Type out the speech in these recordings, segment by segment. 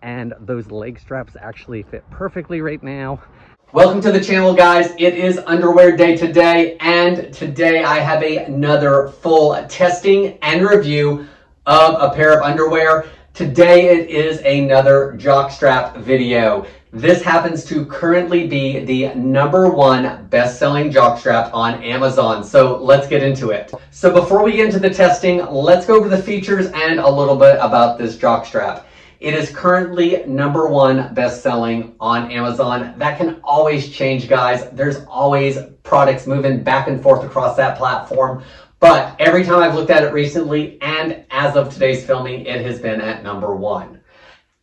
and those leg straps actually fit perfectly right now. Welcome to the channel, guys. It is underwear day today, and today I have another full testing and review of a pair of underwear. Today it is another Jockstrap video. This happens to currently be the #1 best-selling jockstrap on Amazon. So let's get into it. So before we get into the testing, let's go over the features and a little bit about this jockstrap. It is currently #1 best-selling on Amazon. That can always change, guys. There's always products moving back and forth across that platform. But every time I've looked at it recently, and as of today's filming, it has been at #1.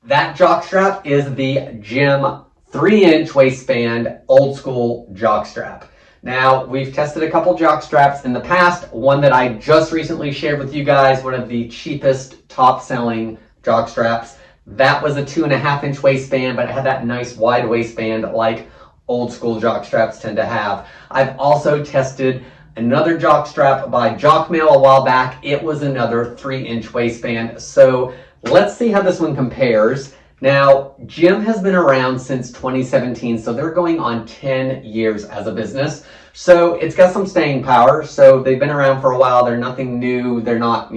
That jockstrap is the Gym 3-inch waistband old school jockstrap. Now, we've tested a couple jockstraps in the past. One that I just recently shared with you guys, one of the cheapest top-selling jockstraps. That was a 2.5-inch waistband, but it had that nice wide waistband like old school jockstraps tend to have. I've also tested another jockstrap by Jockmail a while back. It was another 3-inch waistband. So let's see how this one compares. Now, Gym has been around since 2017, so they're going on 10 years as a business. So it's got some staying power. So they've been around for a while. They're nothing new. They're not,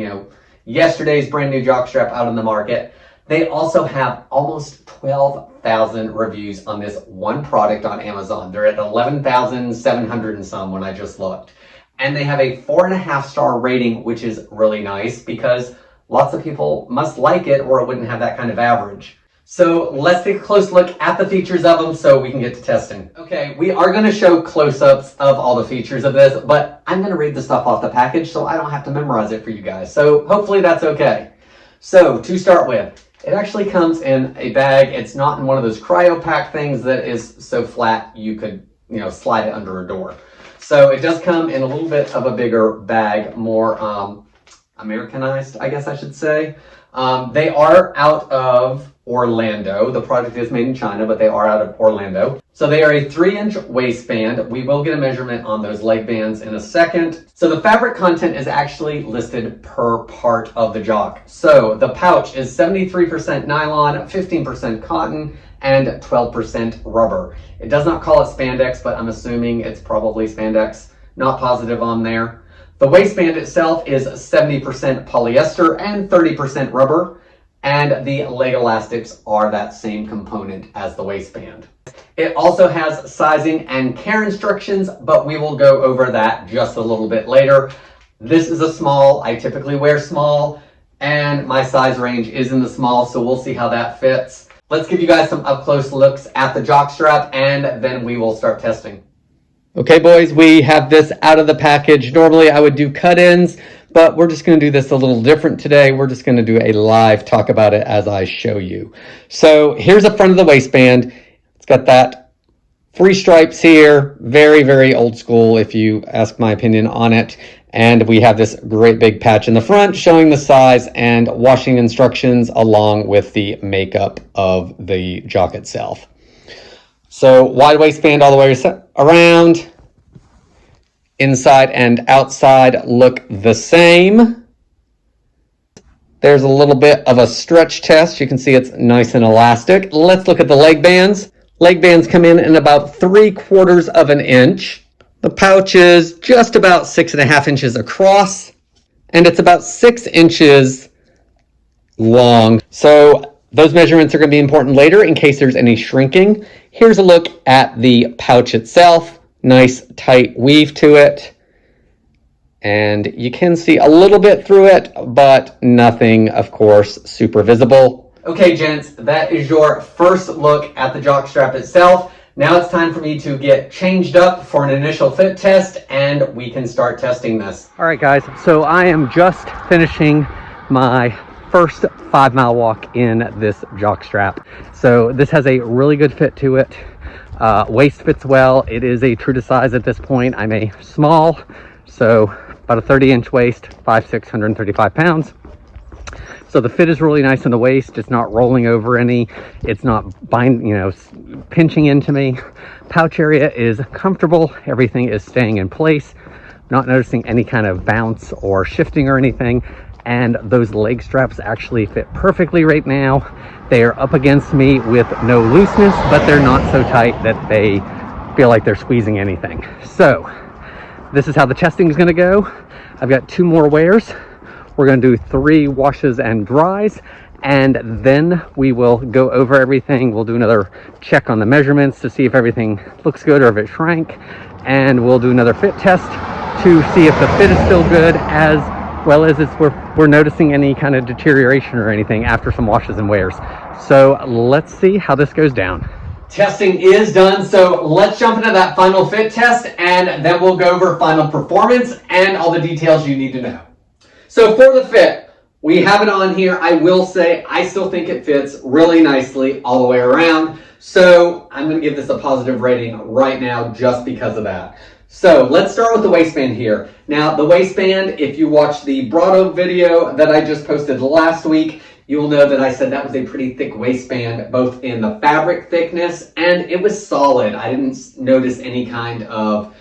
yesterday's brand new jockstrap out on the market. They also have almost 12,000 reviews on this one product on Amazon. They're at 11,700 and some when I just looked. And they have a 4.5-star rating, which is really nice because lots of people must like it or it wouldn't have that kind of average. So let's take a close look at the features of them so we can get to testing. Okay, we are going to show close-ups of all the features of this, but I'm going to read the stuff off the package so I don't have to memorize it for you guys. So hopefully that's okay. So to start with, it actually comes in a bag. It's not in one of those cryo pack things that is so flat you could, slide it under a door. So it does come in a little bit of a bigger bag, more Americanized, I guess I should say. They are out of Orlando. The product is made in China, but they are out of Orlando. So they are a 3-inch waistband. We will get a measurement on those leg bands in a second. So the fabric content is actually listed per part of the jock. So the pouch is 73% nylon, 15% cotton, and 12% rubber. It does not call it spandex, but I'm assuming it's probably spandex. Not positive on there. The waistband itself is 70% polyester and 30% rubber. And the leg elastics are that same component as the waistband. It also has sizing and care instructions, but we will go over that just a little bit later. This is a small. I typically wear small, and my size range is in the small, so we'll see how that fits. Let's give you guys some up-close looks at the jockstrap, and then we will start testing. Okay, boys, we have this out of the package. Normally, I would do cut-ins, but we're just going to do this a little different today. We're just going to do a live talk about it as I show you. So here's the front of the waistband. It's got that 3 stripes here. Very, very old school, if you ask my opinion on it. And we have this great big patch in the front showing the size and washing instructions along with the makeup of the jock itself. So wide waistband all the way around. Inside and outside look the same. There's a little bit of a stretch test. You can see it's nice and elastic. Let's look at the leg bands. Leg bands come in about 3/4 of an inch. The pouch is just about 6.5 inches across, and it's about 6 inches long. So those measurements are going to be important later in case there's any shrinking. Here's a look at the pouch itself. Nice tight weave to it. And you can see a little bit through it, but nothing, of course, super visible. Okay, gents, that is your first look at the jockstrap itself. Now it's time for me to get changed up for an initial fit test, and we can start testing this. All right, guys, so I am just finishing my first 5-mile walk in this jockstrap. So this has a really good fit to it. Waist fits well. It is a true to size at this point. I'm a small, so about a 30-inch waist, 5'6", 135 pounds. So the fit is really nice in the waist. It's not rolling over any. It's not pinching into me. Pouch area is comfortable. Everything is staying in place. Not noticing any kind of bounce or shifting or anything. and those leg straps actually fit perfectly right now. They are up against me with no looseness, but they're not so tight that they feel like they're squeezing anything. So this is how the testing is going to go. I've got 2 more wears. We're going to do 3 washes and dries, and then we will go over everything. We'll do another check on the measurements to see if everything looks good or if it shrank, and we'll do another fit test to see if the fit is still good, as well as if we're noticing any kind of deterioration or anything after some washes and wears. So let's see how this goes down. Testing is done, so let's jump into that final fit test, and then we'll go over final performance and all the details you need to know. So for the fit, we have it on here. I will say I still think it fits really nicely all the way around, so I'm going to give this a positive rating right now just because of that. So let's start with the waistband here. Now the waistband, if you watched the Brado video that I just posted last week, you'll know that I said that was a pretty thick waistband, both in the fabric thickness, and it was solid. I didn't notice any kind of,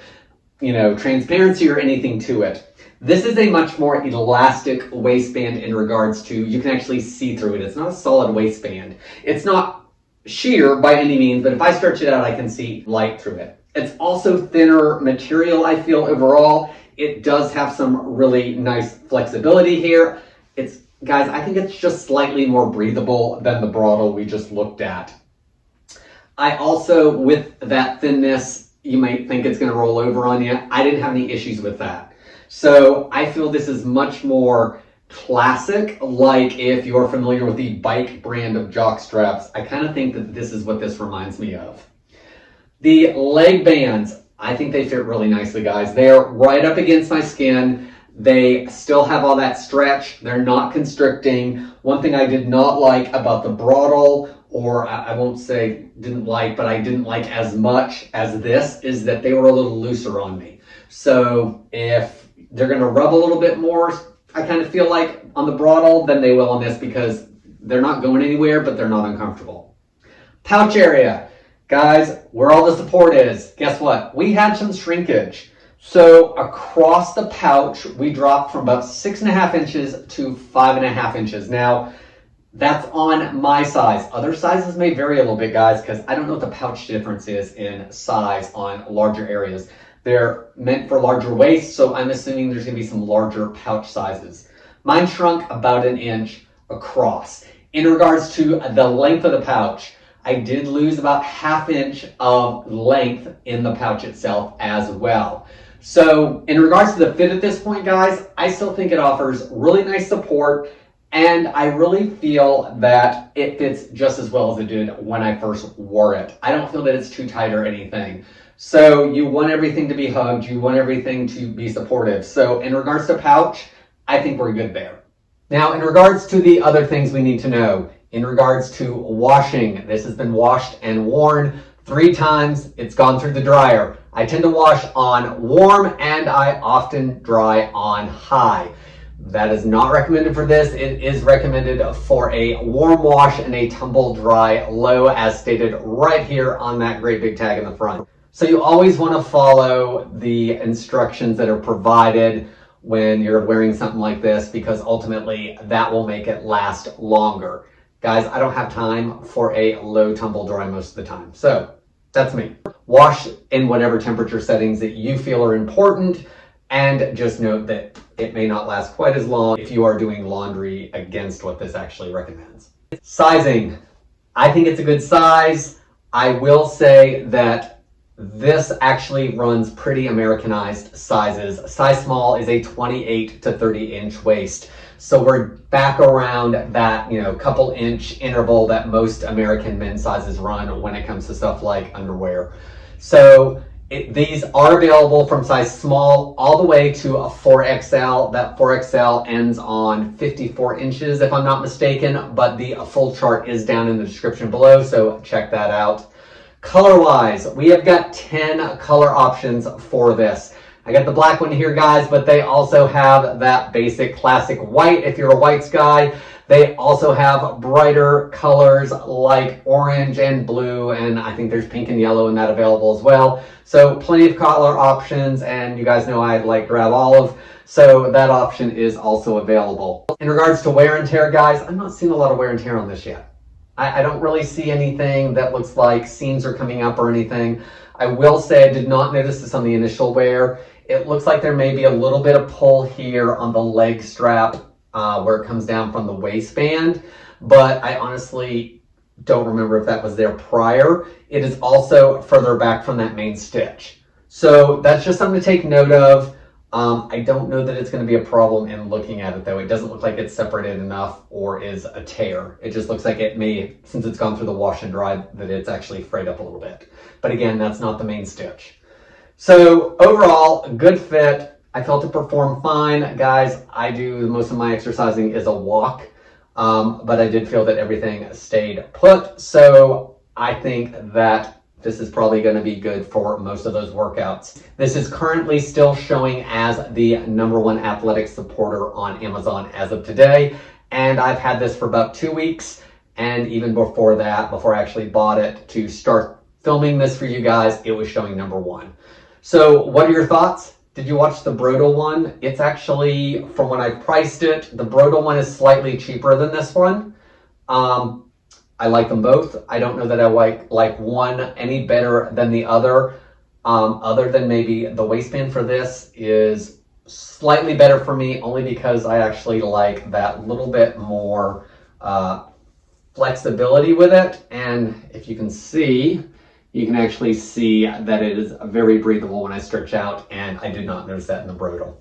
transparency or anything to it. This is a much more elastic waistband in regards to, you can actually see through it. It's not a solid waistband. It's not sheer by any means, but if I stretch it out, I can see light through it. It's also thinner material, I feel, overall. It does have some really nice flexibility here. Guys, I think it's just slightly more breathable than the Brado we just looked at. I also, with that thinness, you might think it's going to roll over on you. I didn't have any issues with that. So I feel this is much more classic, like if you're familiar with the bike brand of jock straps. I kind of think that this is what this reminds me of. The leg bands, I think they fit really nicely, guys. They're right up against my skin. They still have all that stretch. They're not constricting. One thing I did not like about the Brado, or I won't say didn't like, but I didn't like as much as this, is that they were a little looser on me. So if they're going to rub a little bit more, I kind of feel like on the Brado than they will on this, because they're not going anywhere, but they're not uncomfortable. Pouch area. Guys, where all the support is, guess what? We had some shrinkage. So across the pouch, we dropped from about 6.5 inches to 5.5 inches. Now, that's on my size. Other sizes may vary a little bit, guys, because I don't know what the pouch difference is in size on larger areas. They're meant for larger waists, so I'm assuming there's going to be some larger pouch sizes. Mine shrunk about 1 inch across. In regards to the length of the pouch, I did lose about 1/2 inch of length in the pouch itself as well. So in regards to the fit at this point, guys, I still think it offers really nice support, and I really feel that it fits just as well as it did when I first wore it. I don't feel that it's too tight or anything. So you want everything to be hugged, you want everything to be supportive. So in regards to pouch, I think we're good there. Now, in regards to the other things we need to know, in regards to washing, this has been washed and worn 3 times. It's gone through the dryer. I tend to wash on warm, and I often dry on high. That is not recommended for this. It is recommended for a warm wash and a tumble dry low, as stated right here on that great big tag in the front. So you always want to follow the instructions that are provided when you're wearing something like this, because ultimately that will make it last longer. Guys, I don't have time for a low tumble dry most of the time. So that's me. Wash in whatever temperature settings that you feel are important, and just note that it may not last quite as long if you are doing laundry against what this actually recommends. Sizing. I think it's a good size. I will say that this actually runs pretty Americanized sizes. Size small is a 28 to 30 inch waist. So we're back around that, couple inch interval that most American men's sizes run when it comes to stuff like underwear. So these are available from size small all the way to a 4XL. That 4XL ends on 54 inches, if I'm not mistaken, but the full chart is down in the description below, so check that out. Color-wise, we have got 10 color options for this. I got the black one here, guys, but they also have that basic classic white if you're a whites guy. They also have brighter colors like orange and blue, and I think there's pink and yellow in that available as well. So plenty of color options, and you guys know I like grab olive, so that option is also available. In regards to wear and tear, guys, I'm not seeing a lot of wear and tear on this yet. I don't really see anything that looks like seams are coming up or anything. I will say I did not notice this on the initial wear. It looks like there may be a little bit of pull here on the leg strap where it comes down from the waistband, but I honestly don't remember if that was there prior. It is also further back from that main stitch. So that's just something to take note of. I don't know that it's going to be a problem in looking at it though. It doesn't look like it's separated enough or is a tear. It just looks like it may, since it's gone through the wash and dry, that it's actually frayed up a little bit. But again, that's not the main stitch. So overall, good fit. I felt it performed fine. Guys, I do most of my exercising is a walk, but I did feel that everything stayed put. So I think that this is probably going to be good for most of those workouts. This is currently still showing as the #1 athletic supporter on Amazon as of today. And I've had this for about 2 weeks. And even before that, before I actually bought it to start filming this for you guys, it was showing #1. So what are your thoughts? Did you watch the Brodel one? It's actually, from when I priced it, the Brodel one is slightly cheaper than this one. I like them both. I don't know that I like one any better than the other than maybe the waistband for this is slightly better for me, only because I actually like that little bit more flexibility with it. And if you can see, you can actually see that it is very breathable when I stretch out, and I did not notice that in the Brodel.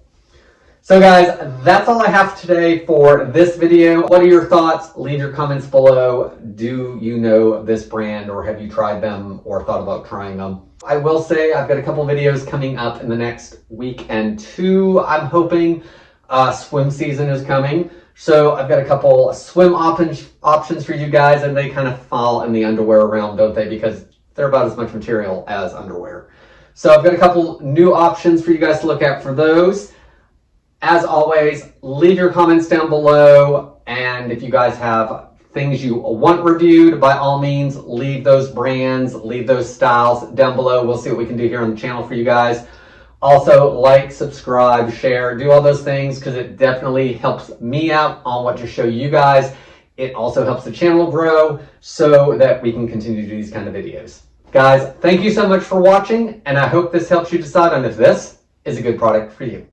So guys, that's all I have today for this video. What are your thoughts? Leave your comments below. Do you know this brand, or have you tried them or thought about trying them? I will say I've got a couple videos coming up in the next week and two. I'm hoping swim season is coming. So I've got a couple swim options for you guys, and they kind of fall in the underwear realm, don't they? Because they're about as much material as underwear. So I've got a couple new options for you guys to look at for those. As always, leave your comments down below, and if you guys have things you want reviewed, by all means, leave those brands, leave those styles down below. We'll see what we can do here on the channel for you guys. Also, like, subscribe, share, do all those things, because it definitely helps me out on what to show you guys. It also helps the channel grow so that we can continue to do these kind of videos. Guys, thank you so much for watching, and I hope this helps you decide on if this is a good product for you.